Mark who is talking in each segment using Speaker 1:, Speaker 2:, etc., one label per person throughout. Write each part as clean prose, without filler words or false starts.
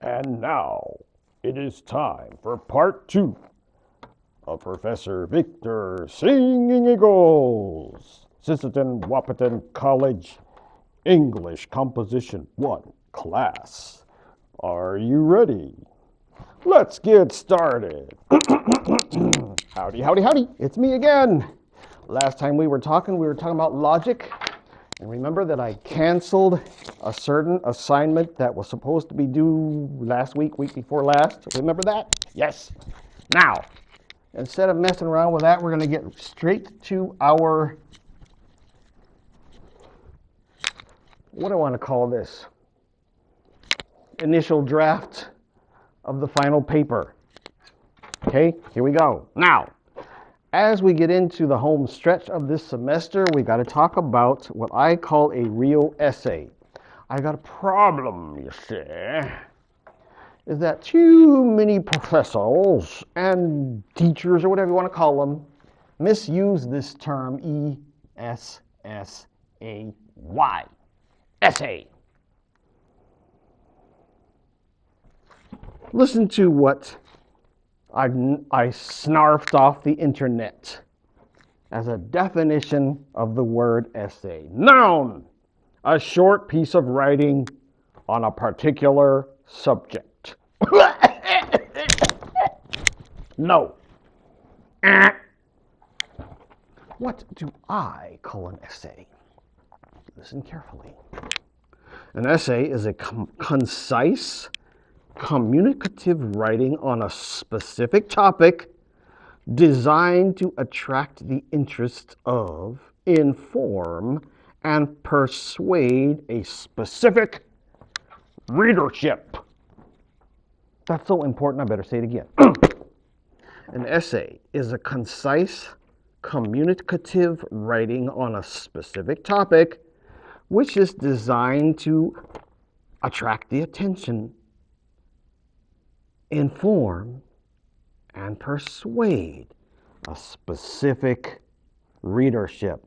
Speaker 1: And now it is time for part 2 of Professor Victor Singing Eagles, Sisseton Wahpeton College English Composition 1 class. Are you ready? Let's get started. Howdy, howdy, howdy. It's me again. Last time we were talking about logic. And remember that I canceled a certain assignment that was supposed to be due last week before last. Remember that? Yes. Now, instead of messing around with that, we're going to get straight to our, what do I want to call this? Initial draft of the final paper. Okay, here we go. Now, as we get into the home stretch of this semester, we got to talk about what I call a real essay. I got a problem, you see, is that too many professors and teachers, or whatever you want to call them, misuse this term E-S-S-A-Y, essay. Listen to what I snarfed off the internet as a definition of the word essay. Noun, a short piece of writing on a particular subject. No. What do I call an essay? Listen carefully. An essay is a concise, communicative writing on a specific topic designed to attract the interest of, inform, and persuade a specific readership. That's so important, I better say it again. An essay is a concise, communicative writing on a specific topic which is designed to attract the attention, inform, and persuade a specific readership.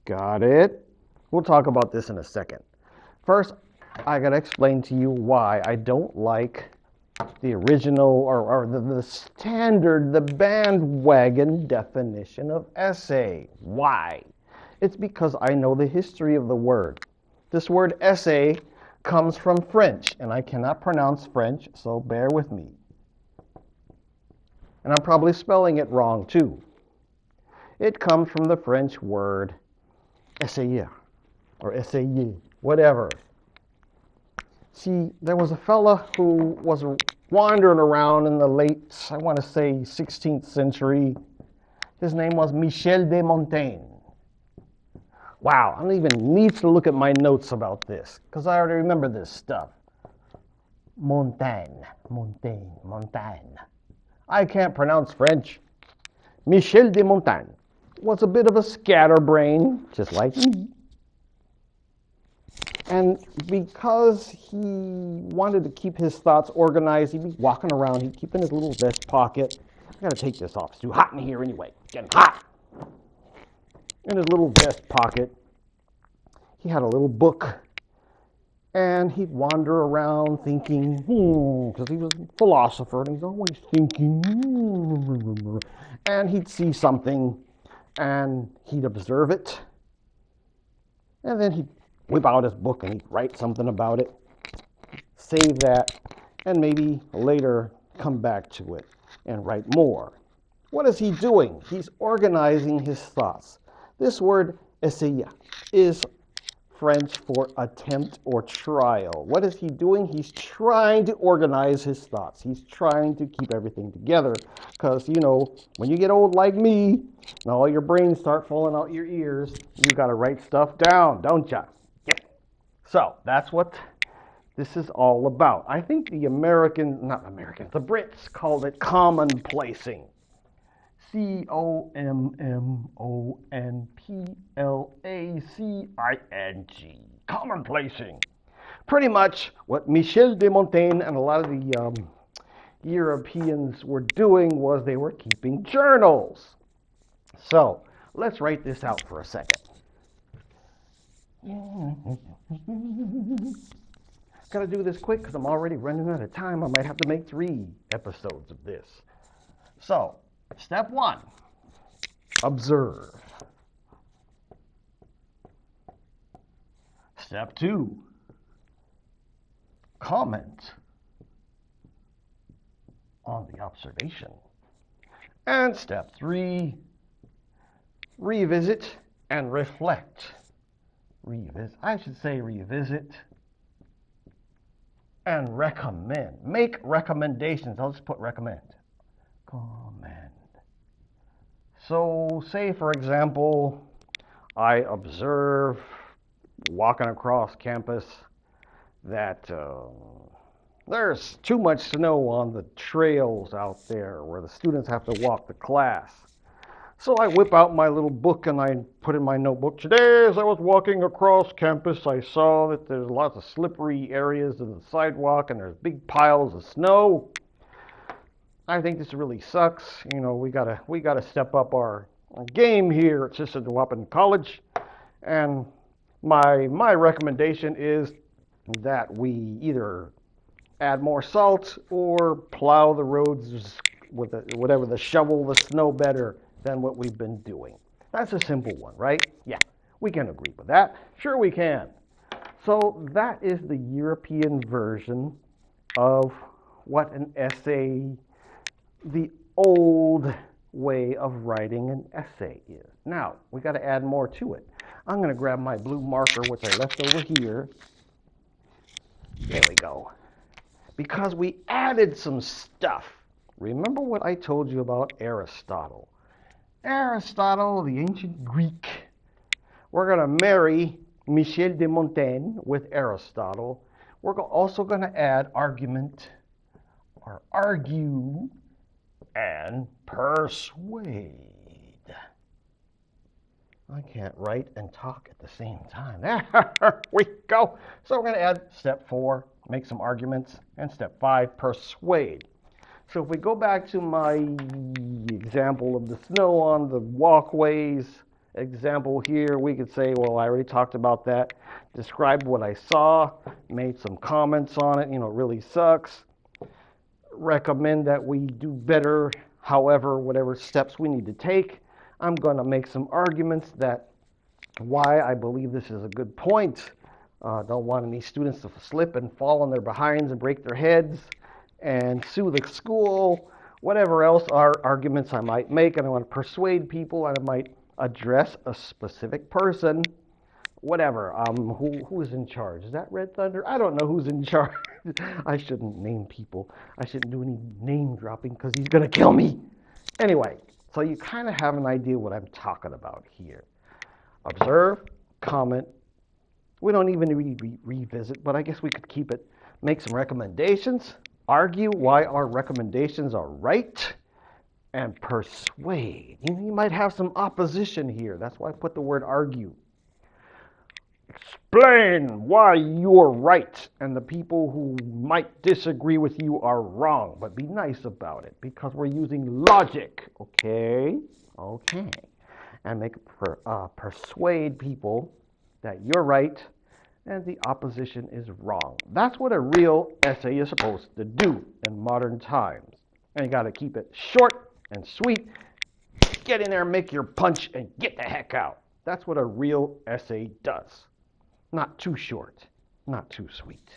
Speaker 1: Got it? We'll talk about this in a second. First, I got to explain to you why I don't like the original or the standard, the bandwagon definition of essay. Why? It's because I know the history of the word. This word essay comes from French, and I cannot pronounce French, so bear with me. And I'm probably spelling it wrong too. It comes from the French word essayer or essayer, whatever. See, there was a fella who was wandering around in the late, I want to say, 16th century. His name was Michel de Montaigne. Wow, I don't even need to look at my notes about this, because I already remember this stuff. Montaigne. I can't pronounce French. Michel de Montaigne was a bit of a scatterbrain, just like me. And because he wanted to keep his thoughts organized, he'd be walking around, he'd keep in his little vest pocket. I gotta take this off, it's too hot in here anyway. It's getting hot. In his little vest pocket, he had a little book. And he'd wander around thinking, because he was a philosopher, and he's always thinking, and he'd see something, and he'd observe it, and then he'd whip out his book and he'd write something about it, save that, and maybe later come back to it and write more. What is he doing? He's organizing his thoughts. This word essayer is French for attempt or trial. What is he doing? He's trying to organize his thoughts. He's trying to keep everything together. Because, when you get old like me, and all your brains start falling out your ears, you got to write stuff down, don't you? Yeah. So, that's what this is all about. I think the Brits called it commonplacing. commonplacing. Commonplacing. Pretty much what Michel de Montaigne and a lot of the Europeans were doing was they were keeping journals. So let's write this out for a second. Gotta do this quick because I'm already running out of time. I might have to make 3 episodes of this. So, step 1, observe. Step 2, comment on the observation. And step 3, revisit and reflect. Revisit and recommend. Make recommendations. I'll just put recommend. Commend. So, say for example, I observe walking across campus that there's too much snow on the trails out there where the students have to walk to class. So I whip out my little book and I put in my notebook, today as I was walking across campus, I saw that there's lots of slippery areas in the sidewalk and there's big piles of snow. I think this really sucks. You know, we gotta step up our game here at Sisseton College. And my recommendation is that we either add more salt or plow the roads with the shovel the snow better than what we've been doing. That's a simple one, right? Yeah, we can agree with that. Sure we can. So that is the European version of what an essay, the old way of writing an essay is. Now, we got to add more to it. I'm going to grab my blue marker, which I left over here. There we go. Because we added some stuff. Remember what I told you about Aristotle? Aristotle, the ancient Greek. We're going to marry Michel de Montaigne with Aristotle. We're also going to add argument, or argue, and persuade. I can't write and talk at the same time. There we go. So we're going to add step 4, make some arguments, and step 5, persuade. So if we go back to my example of the snow on the walkways example here, we could say, well, I already talked about that. Described what I saw, made some comments on it, it really sucks. Recommend that we do better, however, whatever steps we need to take. I'm going to make some arguments that why I believe this is a good point. Don't want any students to slip and fall on their behinds and break their heads and sue the school, whatever else are arguments I might make, and I want to persuade people, and I might address a specific person, whatever. Who's in charge? Is that Red Thunder? I don't know who's in charge. I shouldn't name people. I shouldn't do any name dropping because he's going to kill me. Anyway, so you kind of have an idea what I'm talking about here. Observe, comment. We don't even revisit, but I guess we could keep it. Make some recommendations. Argue why our recommendations are right, and persuade. You might have some opposition here. That's why I put the word argue. Explain why you're right and the people who might disagree with you are wrong, but be nice about it because we're using logic, okay? Okay. And persuade people that you're right and the opposition is wrong. That's what a real essay is supposed to do in modern times. And you got to keep it short and sweet. Get in there, make your punch, and get the heck out. That's what a real essay does. Not too short, not too sweet.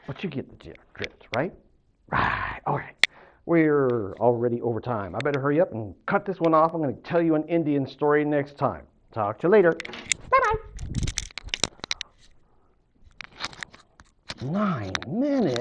Speaker 1: But you get the drift, right? Right, all right. We're already over time. I better hurry up and cut this one off. I'm going to tell you an Indian story next time. Talk to you later. Bye-bye. 9 minutes?